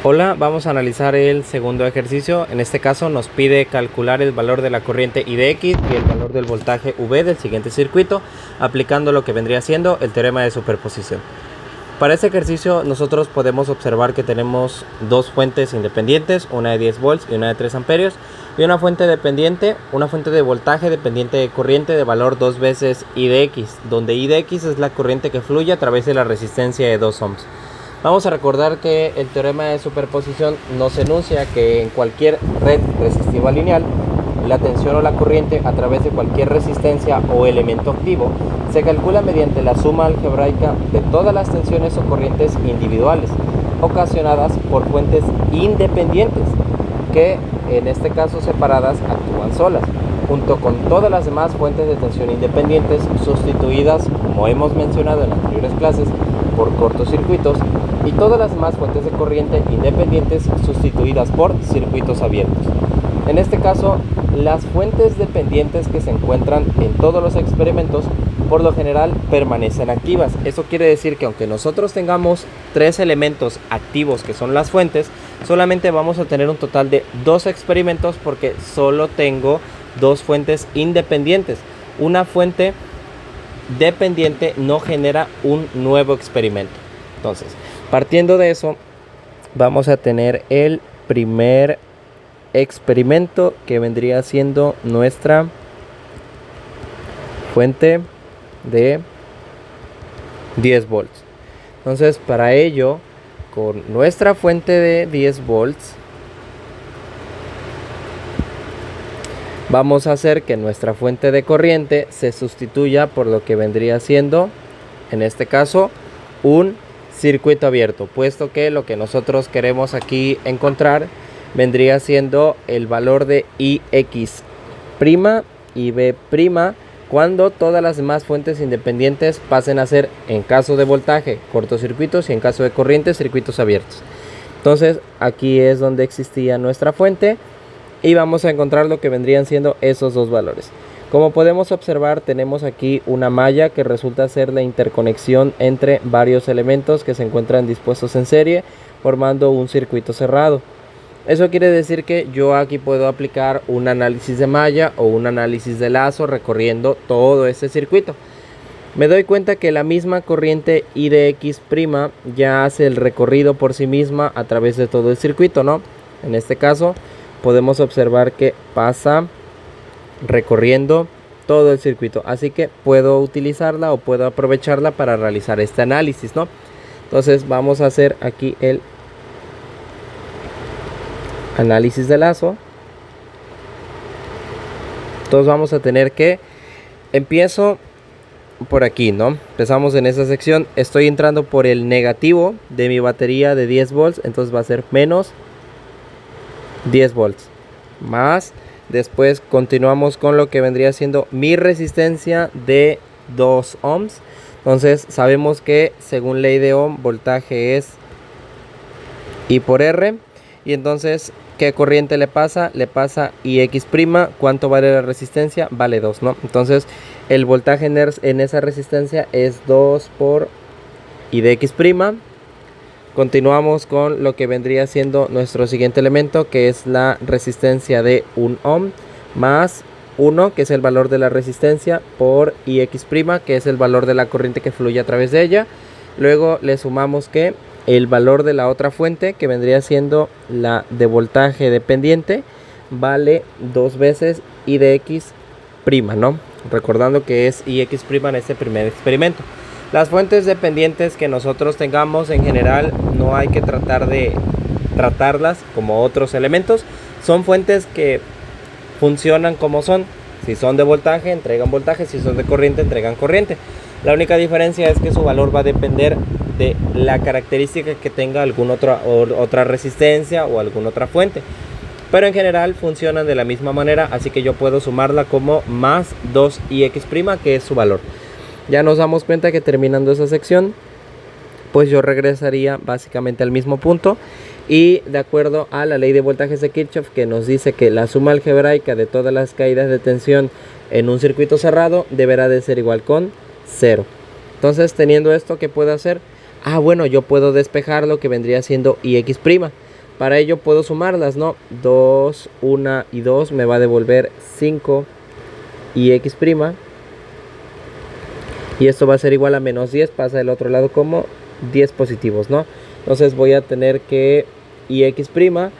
Hola, vamos a analizar el segundo ejercicio. En este caso nos pide calcular el valor de la corriente I de X y el valor del voltaje V del siguiente circuito, aplicando lo que vendría siendo el teorema de superposición. Para este ejercicio nosotros podemos observar que tenemos dos fuentes independientes, una de 10 volts y una de 3 amperios, y una fuente dependiente, una fuente de voltaje dependiente de corriente de valor 2 veces I de X, donde I de X es la corriente que fluye a través de la resistencia de 2 ohms. Vamos a recordar que el teorema de superposición nos enuncia que en cualquier red resistiva lineal, la tensión o la corriente a través de cualquier resistencia o elemento activo se calcula mediante la suma algebraica de todas las tensiones o corrientes individuales ocasionadas por fuentes independientes que en este caso separadas actúan solas, junto con todas las demás fuentes de tensión independientes sustituidas, como hemos mencionado en anteriores clases, por cortocircuitos, y todas las demás fuentes de corriente independientes sustituidas por circuitos abiertos. En este caso, las fuentes dependientes que se encuentran en todos los experimentos por lo general permanecen activas. Eso quiere decir que aunque nosotros tengamos tres elementos activos que son las fuentes, solamente vamos a tener un total de 2 experimentos porque solo tengo 2 fuentes independientes. Una fuente dependiente no genera un nuevo experimento. Entonces, partiendo de eso, vamos a tener el primer experimento que vendría siendo nuestra fuente de 10 volts. Entonces, para ello, con nuestra fuente de 10 volts, vamos a hacer que nuestra fuente de corriente se sustituya por lo que vendría siendo, en este caso, un circuito abierto, puesto que lo que nosotros queremos aquí encontrar vendría siendo el valor de IX' y B' cuando todas las demás fuentes independientes pasen a ser, en caso de voltaje, cortocircuitos y en caso de corriente, circuitos abiertos. Entonces aquí es donde existía nuestra fuente y vamos a encontrar lo que vendrían siendo esos dos valores. Como podemos observar, tenemos aquí una malla que resulta ser la interconexión entre varios elementos que se encuentran dispuestos en serie, formando un circuito cerrado. Eso quiere decir que yo aquí puedo aplicar un análisis de malla o un análisis de lazo recorriendo todo ese circuito. Me doy cuenta que la misma corriente I de X' ya hace el recorrido por sí misma a través de todo el circuito, ¿no? En este caso podemos observar que pasa recorriendo todo el circuito, así que puedo utilizarla o puedo aprovecharla para realizar este análisis, ¿no? Entonces vamos a hacer aquí el análisis de lazo. Entonces vamos a tener que empiezo por aquí, ¿no? Empezamos en esa sección, estoy entrando por el negativo de mi batería de 10 volts, entonces va a ser menos 10 volts más. Después continuamos con lo que vendría siendo mi resistencia de 2 ohms. Entonces sabemos que según ley de Ohm, voltaje es I por R. Y entonces, ¿qué corriente le pasa? Le pasa IX'. ¿Cuánto vale la resistencia? Vale 2, ¿no? Entonces el voltaje en esa resistencia es 2 por I de X'. Continuamos con lo que vendría siendo nuestro siguiente elemento, que es la resistencia de 1 ohm más 1, que es el valor de la resistencia, por IX', que es el valor de la corriente que fluye a través de ella. Luego le sumamos que el valor de la otra fuente, que vendría siendo la de voltaje dependiente, vale 2 veces I de X', ¿no? Recordando que es IX' en este primer experimento. Las fuentes dependientes que nosotros tengamos en general no hay que tratar de tratarlas como otros elementos. Son fuentes que funcionan como son. Si son de voltaje, entregan voltaje. Si son de corriente, entregan corriente. La única diferencia es que su valor va a depender de la característica que tenga alguna otra resistencia o alguna otra fuente. Pero en general funcionan de la misma manera, así que yo puedo sumarla como más 2IX', que es su valor. Ya nos damos cuenta que terminando esa sección, pues yo regresaría básicamente al mismo punto. Y de acuerdo a la ley de voltajes de Kirchhoff, que nos dice que la suma algebraica de todas las caídas de tensión en un circuito cerrado deberá de ser igual con 0. Entonces, teniendo esto, ¿qué puedo hacer? Bueno, yo puedo despejar lo que vendría siendo IX'. Para ello puedo sumarlas, ¿no? 2, 1 y 2 me va a devolver 5 y x'. Y esto va a ser igual a menos 10, pasa del otro lado como 10 positivos, ¿no? Entonces voy a tener que ix'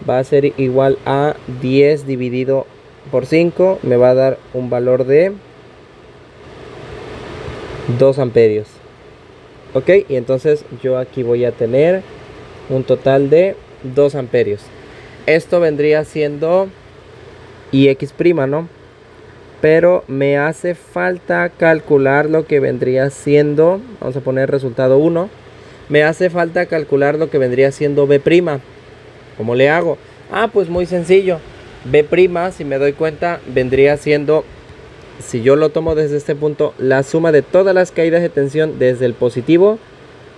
va a ser igual a 10 dividido por 5. Me va a dar un valor de 2 amperios. Ok, y entonces yo aquí voy a tener un total de 2 amperios. Esto vendría siendo ix', ¿no? Pero me hace falta calcular lo que vendría siendo, vamos a poner resultado 1. Me hace falta calcular lo que vendría siendo B'. ¿Cómo le hago? Pues muy sencillo. B', si me doy cuenta, vendría siendo, si yo lo tomo desde este punto, la suma de todas las caídas de tensión desde el positivo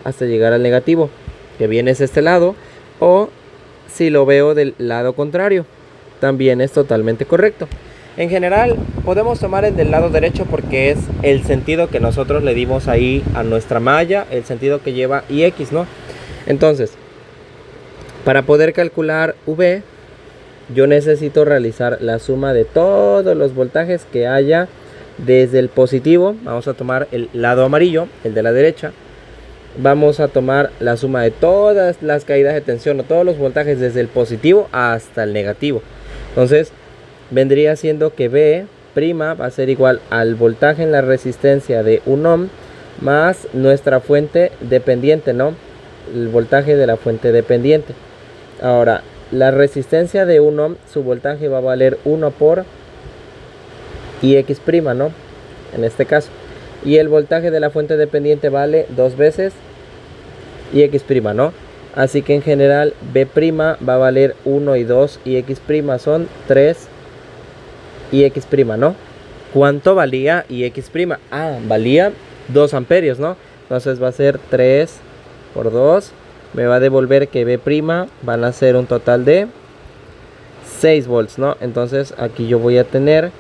hasta llegar al negativo, que viene es este lado, o si lo veo del lado contrario, también es totalmente correcto. En general podemos tomar el del lado derecho porque es el sentido que nosotros le dimos ahí a nuestra malla, el sentido que lleva ix, ¿no? Entonces, para poder calcular V, yo necesito realizar la suma de todos los voltajes que haya desde el positivo. Vamos a tomar el lado amarillo, el de la derecha. Vamos a tomar la suma de todas las caídas de tensión o todos los voltajes desde el positivo hasta el negativo. Entonces vendría siendo que B' va a ser igual al voltaje en la resistencia de 1 ohm más nuestra fuente dependiente, ¿no? El voltaje de la fuente dependiente. Ahora, la resistencia de 1 ohm, su voltaje va a valer 1 por ix', ¿no? En este caso. Y el voltaje de la fuente dependiente vale 2 veces ix', ¿no? Así que en general B' va a valer 1 y 2, ix' son 3 ix', ¿no? ¿Cuánto valía ix'? Valía 2 amperios, ¿no? Entonces va a ser 3 por 2. Me va a devolver que B' van a ser un total de 6 volts, ¿no? Entonces aquí yo voy a tener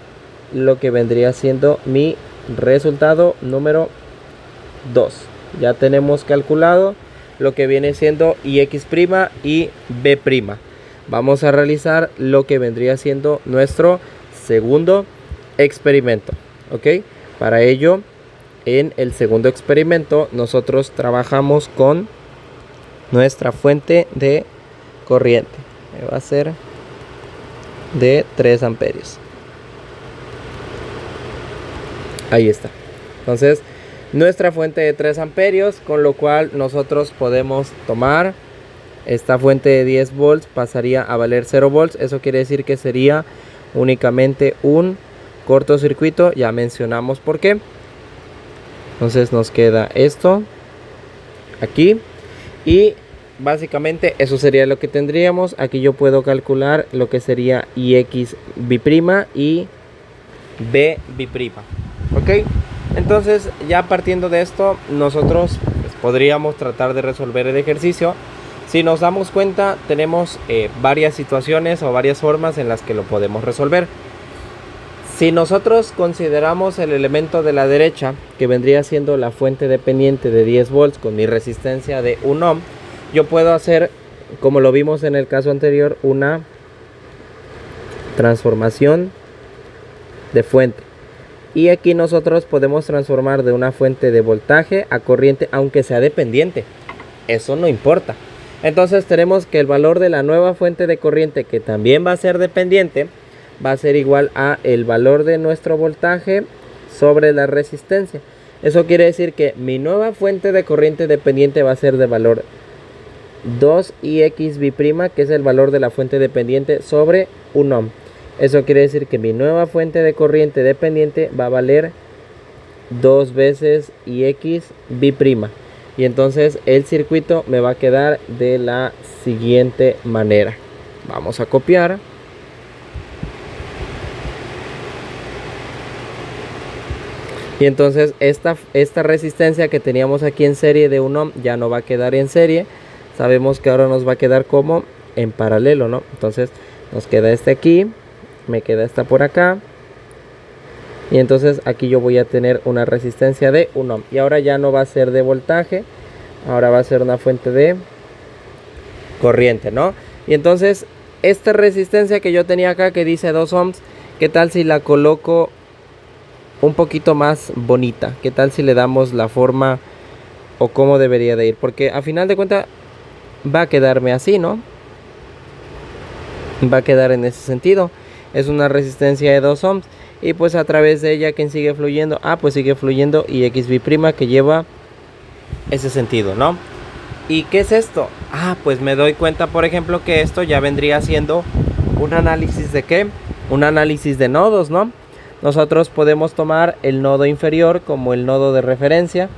lo que vendría siendo mi resultado número 2. Ya tenemos calculado lo que viene siendo ix' y B'. Vamos a realizar lo que vendría siendo nuestro segundo experimento, ¿ok? Para ello, en el segundo experimento nosotros trabajamos con nuestra fuente de corriente. Va a ser de 3 amperios. Ahí está. Entonces, nuestra fuente de 3 amperios, con lo cual nosotros podemos tomar esta fuente de 10 volts, pasaría a valer 0 volts. Eso quiere decir que sería únicamente un cortocircuito. Ya mencionamos por qué. Entonces nos queda esto aquí. Y básicamente eso sería lo que tendríamos. Aquí yo puedo calcular lo que sería ix' y B'. Ok, entonces ya partiendo de esto, nosotros pues, podríamos tratar de resolver el ejercicio. Si nos damos cuenta, tenemos varias situaciones o varias formas en las que lo podemos resolver. Si nosotros consideramos el elemento de la derecha, que vendría siendo la fuente dependiente de 10 volts con mi resistencia de 1 ohm, yo puedo hacer, como lo vimos en el caso anterior, una transformación de fuente. Y aquí nosotros podemos transformar de una fuente de voltaje a corriente, aunque sea dependiente. Eso no importa. Entonces tenemos que el valor de la nueva fuente de corriente, que también va a ser dependiente, va a ser igual a el valor de nuestro voltaje sobre la resistencia. Eso quiere decir que mi nueva fuente de corriente dependiente va a ser de valor 2ix'B', que es el valor de la fuente dependiente sobre 1 ohm. Eso quiere decir que mi nueva fuente de corriente dependiente va a valer 2 veces ix'B'. Y entonces el circuito me va a quedar de la siguiente manera. Vamos a copiar. Y entonces esta resistencia que teníamos aquí en serie de 1 ohm ya no va a quedar en serie. Sabemos que ahora nos va a quedar como en paralelo, ¿no? Entonces nos queda este aquí, me queda esta por acá. Y entonces aquí yo voy a tener una resistencia de 1 ohm. Y ahora ya no va a ser de voltaje, ahora va a ser una fuente de corriente, ¿no? Y entonces esta resistencia que yo tenía acá que dice 2 ohms, ¿qué tal si la coloco un poquito más bonita? ¿Qué tal si le damos la forma o cómo debería de ir? Porque a final de cuentas va a quedarme así, ¿no? Va a quedar en ese sentido. Es una resistencia de 2 ohms y pues a través de ella, ¿quién sigue fluyendo? Pues sigue fluyendo IXV' que lleva ese sentido, ¿no? ¿Y qué es esto? Pues me doy cuenta, por ejemplo, que esto ya vendría siendo un análisis de ¿qué? Un análisis de nodos, ¿no? Nosotros podemos tomar el nodo inferior como el nodo de referencia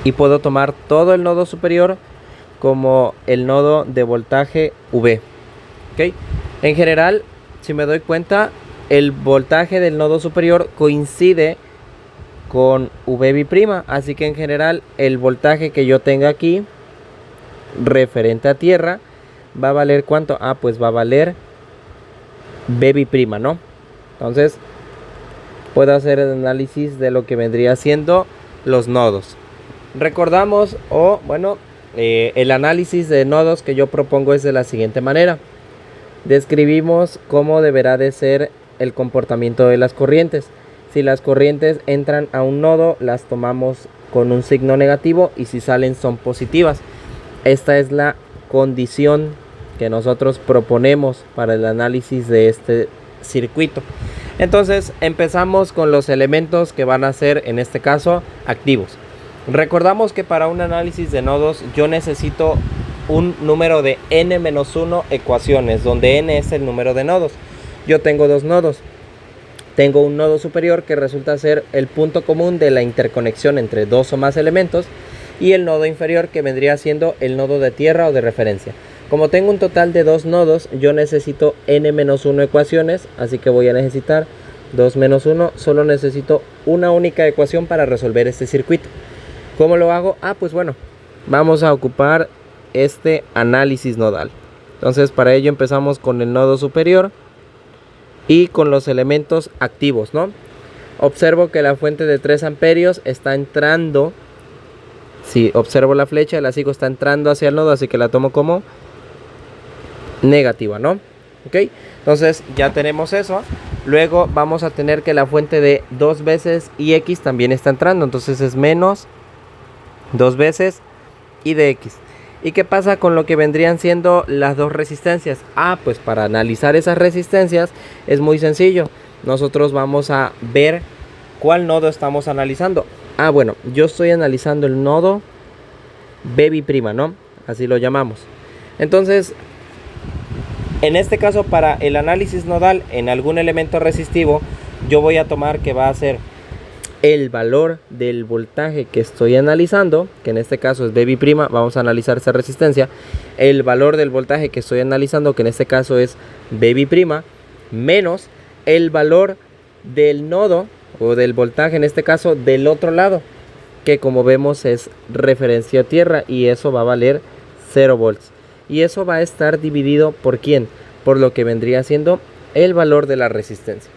y puedo tomar todo el nodo superior como el nodo de voltaje V. ¿Ok? En general, si me doy cuenta, el voltaje del nodo superior coincide con V', así que en general el voltaje que yo tenga aquí referente a tierra va a valer ¿cuánto? Pues va a valer V', ¿no? Entonces puedo hacer el análisis de lo que vendría siendo los nodos. Recordamos, el análisis de nodos que yo propongo es de la siguiente manera. Describimos cómo deberá de ser el comportamiento de las corrientes. Si las corrientes entran a un nodo, las tomamos con un signo negativo y si salen son positivas. Esta es la condición que nosotros proponemos para el análisis de este circuito. Entonces empezamos con los elementos que van a ser en este caso activos. Recordamos que para un análisis de nodos yo necesito un número de n-1 ecuaciones, donde n es el número de nodos. Yo tengo dos nodos. Tengo un nodo superior que resulta ser el punto común de la interconexión entre dos o más elementos y el nodo inferior que vendría siendo el nodo de tierra o de referencia. Como tengo un total de dos nodos, yo necesito n-1 ecuaciones, así que voy a necesitar 2 menos 1. Solo necesito una única ecuación para resolver este circuito. ¿Cómo lo hago? Pues bueno, vamos a ocupar este análisis nodal. Entonces para ello empezamos con el nodo superior y con los elementos activos, ¿no? Observo que la fuente de 3 amperios está entrando. Si observo la flecha, la sigo, está entrando hacia el nodo, así que la tomo como negativa, ¿no? Ok, entonces ya tenemos eso. Luego vamos a tener que la fuente de 2 veces IX también está entrando, entonces es menos 2 veces I de X. ¿Y qué pasa con lo que vendrían siendo las dos resistencias? Pues para analizar esas resistencias es muy sencillo. Nosotros vamos a ver cuál nodo estamos analizando. Bueno, yo estoy analizando el nodo V', ¿no? Así lo llamamos. Entonces, en este caso, para el análisis nodal en algún elemento resistivo, yo voy a tomar que va a ser el valor del voltaje que estoy analizando, que en este caso es V', vamos a analizar esa resistencia. El valor del voltaje que estoy analizando, que en este caso es V', menos el valor del nodo o del voltaje, en este caso del otro lado, que como vemos es referencia a tierra, y eso va a valer 0 volts. Y eso va a estar dividido por ¿quién? Por lo que vendría siendo el valor de la resistencia.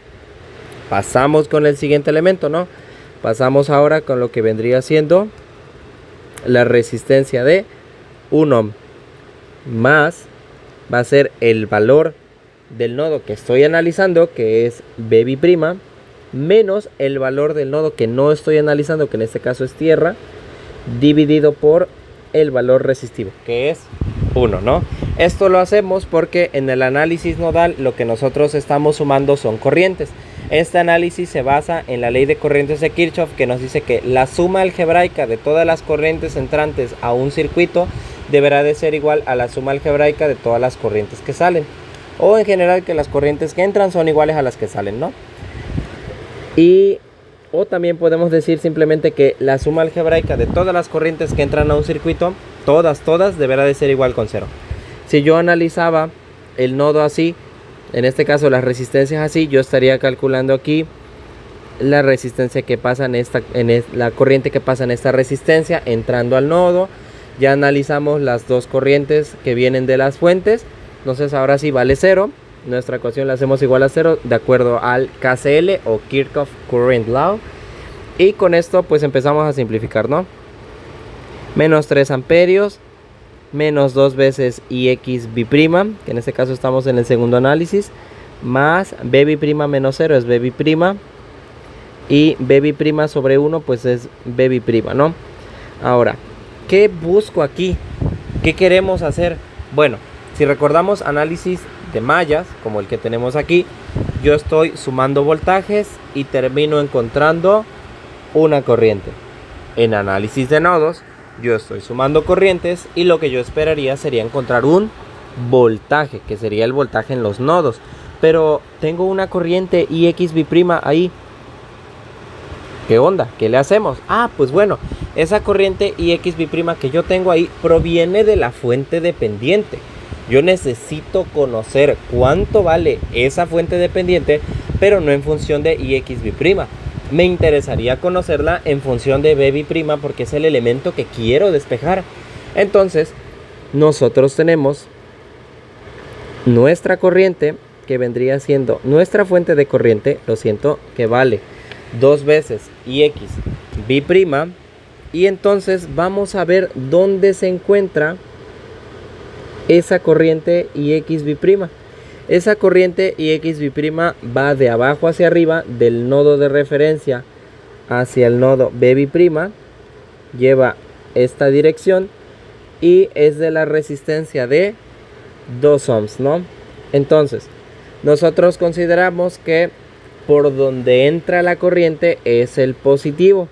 Pasamos con el siguiente elemento, ¿no? Pasamos ahora con lo que vendría siendo la resistencia de 1 ohm. Más va a ser el valor del nodo que estoy analizando, que es V', menos el valor del nodo que no estoy analizando, que en este caso es tierra, dividido por el valor resistivo, que es 1, ¿no? Esto lo hacemos porque en el análisis nodal lo que nosotros estamos sumando son corrientes. Este análisis se basa en la ley de corrientes de Kirchhoff, que nos dice que la suma algebraica de todas las corrientes entrantes a un circuito deberá de ser igual a la suma algebraica de todas las corrientes que salen, o en general que las corrientes que entran son iguales a las que salen, ¿no? O también podemos decir simplemente que la suma algebraica de todas las corrientes que entran a un circuito, todas, deberá de ser igual con 0. Si yo analizaba el nodo así, en este caso las resistencias así, yo estaría calculando aquí la resistencia que pasa la corriente que pasa en esta resistencia entrando al nodo. Ya analizamos las dos corrientes que vienen de las fuentes, entonces ahora sí vale 0. Nuestra ecuación la hacemos igual a 0 de acuerdo al KCL o Kirchhoff Current Law. Y con esto pues empezamos a simplificar, ¿no? Menos 3 amperios menos 2 veces IX B', que en este caso estamos en el segundo análisis, más B' menos 0 es B', y B' sobre 1 pues es B', ¿no? Ahora, ¿qué busco aquí? ¿Qué queremos hacer? Bueno, si recordamos análisis de mallas, como el que tenemos aquí, yo estoy sumando voltajes y termino encontrando una corriente. En análisis de nodos, yo estoy sumando corrientes y lo que yo esperaría sería encontrar un voltaje, que sería el voltaje en los nodos. Pero tengo una corriente IX B' ahí. ¿Qué onda? ¿Qué le hacemos? Ah, pues bueno, esa corriente IX B' que yo tengo ahí proviene de la fuente dependiente. Yo necesito conocer cuánto vale esa fuente dependiente, pero no en función de IX B'. Me interesaría conocerla en función de B' porque es el elemento que quiero despejar. Entonces, nosotros tenemos nuestra corriente, que vendría siendo nuestra fuente de corriente, lo siento, que vale 2 veces IX B', y entonces vamos a ver dónde se encuentra esa corriente IX B'. Esa corriente IX B' va de abajo hacia arriba, del nodo de referencia hacia el nodo B', lleva esta dirección y es de la resistencia de 2 ohms, ¿no? Entonces, nosotros consideramos que por donde entra la corriente es el positivo,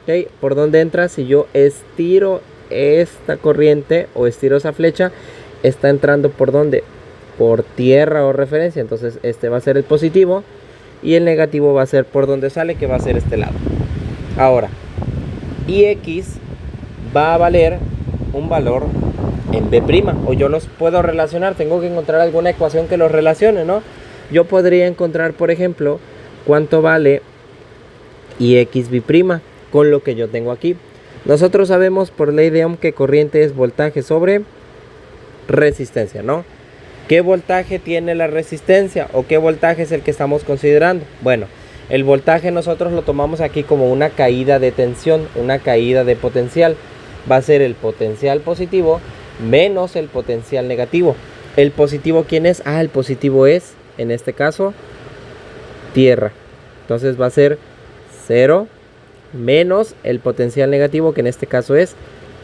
¿ok? Por donde entra, si yo estiro esta corriente o estiro esa flecha, está entrando por donde, por tierra o referencia. Entonces este va a ser el positivo y el negativo va a ser por donde sale, que va a ser este lado. Ahora, IX va a valer un valor en B', o yo los puedo relacionar. Tengo que encontrar alguna ecuación que los relacione, ¿no? Yo podría encontrar, por ejemplo, cuánto vale IX B' con lo que yo tengo aquí. Nosotros sabemos por ley de Ohm que corriente es voltaje sobre resistencia, ¿no? ¿Qué voltaje tiene la resistencia o qué voltaje es el que estamos considerando? Bueno, el voltaje nosotros lo tomamos aquí como una caída de tensión, una caída de potencial. Va a ser el potencial positivo menos el potencial negativo. ¿El positivo quién es? Ah, el positivo es, en este caso, tierra. Entonces va a ser 0 menos el potencial negativo, que en este caso es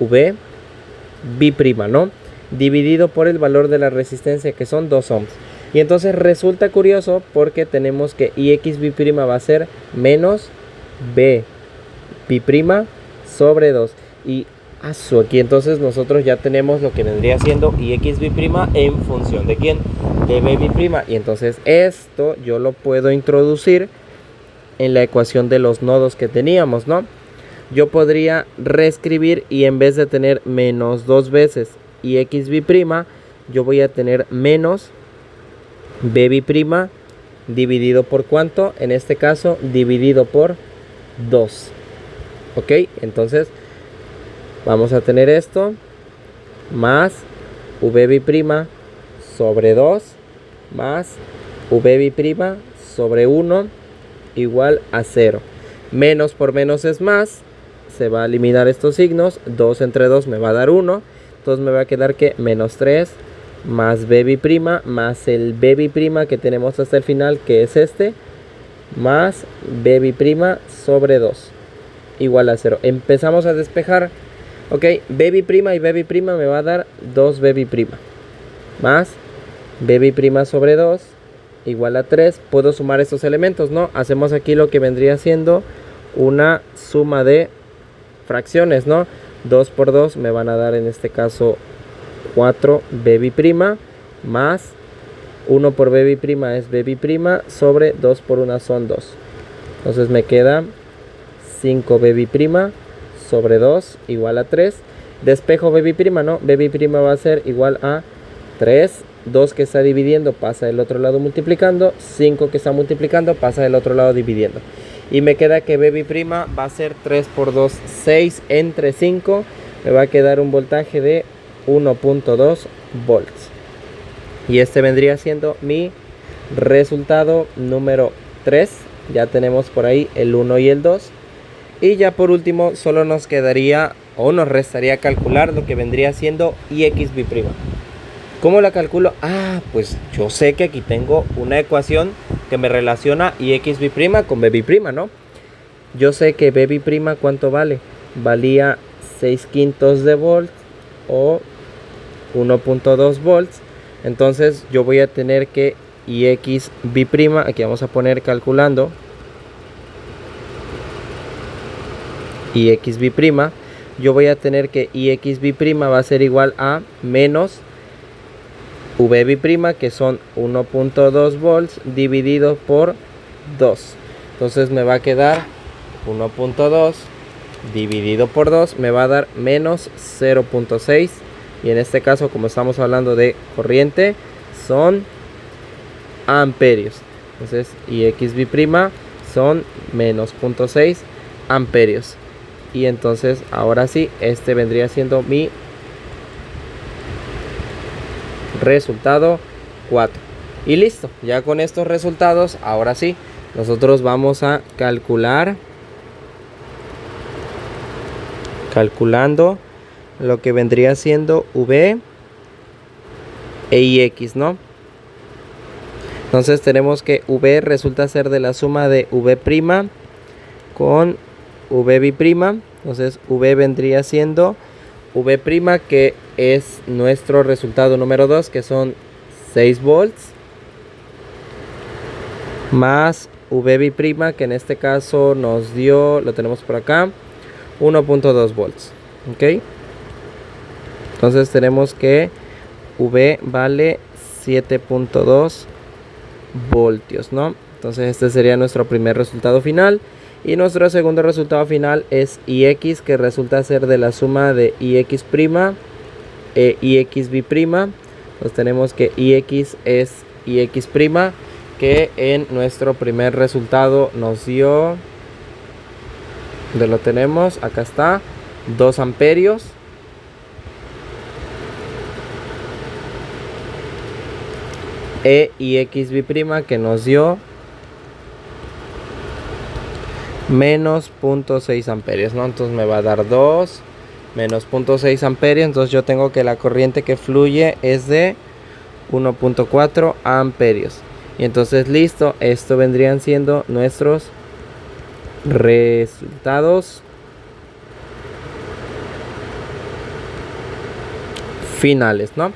V B', ¿no? Dividido por el valor de la resistencia, que son 2 ohms. Y entonces resulta curioso porque tenemos que IX B' va a ser menos B B' sobre 2. Y aquí entonces nosotros ya tenemos lo que vendría siendo IX B' en función de ¿quién? De B B'. Y entonces esto yo lo puedo introducir en la ecuación de los nodos que teníamos, ¿no? Yo podría reescribir y en vez de tener menos 2 veces IX B', yo voy a tener menos B B' dividido por ¿cuánto? En este caso dividido por 2. Ok, entonces vamos a tener esto más V B' sobre 2 más V B' sobre 1 igual a 0. Menos por menos es más, se va a eliminar estos signos, 2 entre 2 me va a dar 1, entonces me va a quedar que menos 3 más B B' más el B B' que tenemos hasta el final, que es este, más B B' sobre 2 igual a 0. Empezamos a despejar. Ok, B B' y B B' me va a dar 2 B B' más B B' sobre 2 igual a 3. Puedo sumar estos elementos, ¿no? Hacemos aquí lo que vendría siendo una suma de fracciones, ¿no? 2 por 2 me van a dar en este caso 4 B B' más 1 por B B' es B B' sobre 2 por 1 son 2. Entonces me queda 5 B B' sobre 2 igual a 3. Despejo B B', ¿no? B B' va a ser igual a 3. 2 que está dividiendo pasa del otro lado multiplicando. 5 que está multiplicando pasa del otro lado dividiendo. Y me queda que B B' va a ser 3 por 2, 6 entre 5. Me va a quedar un voltaje de 1.2 volts. Y este vendría siendo mi resultado número 3. Ya tenemos por ahí el 1 y el 2. Y ya por último solo nos quedaría o nos restaría calcular lo que vendría siendo Ix B'. ¿Cómo la calculo? Pues yo sé que aquí tengo una ecuación que me relaciona Ix B' con B', ¿no? Yo sé que B', ¿cuánto vale? Valía 6/5 de volt o 1.2 volts. Entonces yo voy a tener que Ix B', aquí vamos a poner calculando Ix B', yo voy a tener que Ix B' va a ser igual a menos V', que son 1.2 volts dividido por 2. Entonces me va a quedar 1.2 dividido por 2, me va a dar menos 0.6. Y en este caso, como estamos hablando de corriente, son amperios. Entonces Ix B' son menos 0.6 amperios. Y entonces ahora sí, este vendría siendo mi resultado 4. Y listo, ya con estos resultados, ahora sí, nosotros vamos a calculando lo que vendría siendo V e Ix, ¿no? Entonces tenemos que V resulta ser de la suma de V' con V'. Entonces V vendría siendo V', que es nuestro resultado número 2, que son 6 volts, más V', que en este caso nos dio, lo tenemos por acá, 1.2 volts. ¿Ok? Entonces tenemos que V vale 7.2 voltios, ¿no? Entonces este sería nuestro primer resultado final. Y nuestro segundo resultado final es Ix, que resulta ser de la suma de Ix' e Ix B'. Entonces tenemos que Ix es Ix', que en nuestro primer resultado nos dio, ¿dónde lo tenemos? Acá está, 2 amperios. E Ix B', que nos dio menos 0.6 amperios, ¿no? Entonces me va a dar 2 menos 0.6 amperios. Entonces yo tengo que la corriente que fluye es de 1.4 amperios. Y entonces listo, esto vendrían siendo nuestros resultados finales, ¿no?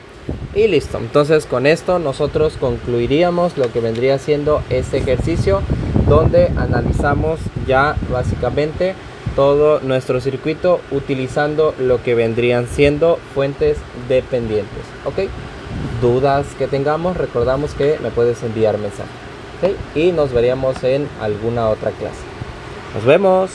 Y listo, entonces con esto nosotros concluiríamos lo que vendría siendo este ejercicio, donde analizamos ya básicamente todo nuestro circuito utilizando lo que vendrían siendo fuentes dependientes. ¿Ok? Dudas que tengamos, recordamos que me puedes enviar mensaje. ¿Ok? Y nos veríamos en alguna otra clase. Nos vemos.